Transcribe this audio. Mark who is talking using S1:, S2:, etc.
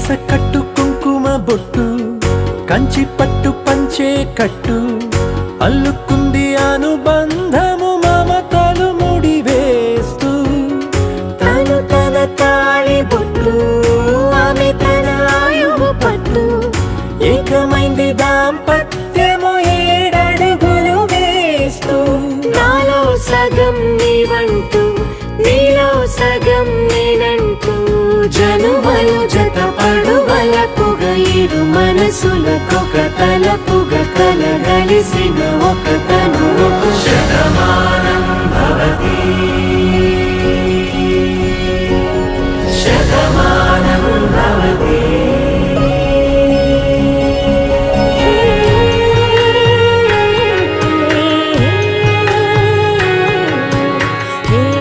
S1: వరస కట్టు కుంకుమ బొట్టు కంచి పట్టు పంచే కట్టు అల్లుకుంది అనుబంధము మమతలు ముడివేస్తూ
S2: తను తన తాళి బొట్టు ఆమె తన ఆయువు పట్టు
S1: ఏకమైంది దాంపత్యము 7 అడుగులు వేస్తూ
S2: నాలో సగం నీవంటూ నీలో సగం నేనంటూ జనుమలు జత పడువలపుగ ఇరు మనసులకొక తలపుగ కలగలిసిన ఒక తను
S1: శతమానం భవతి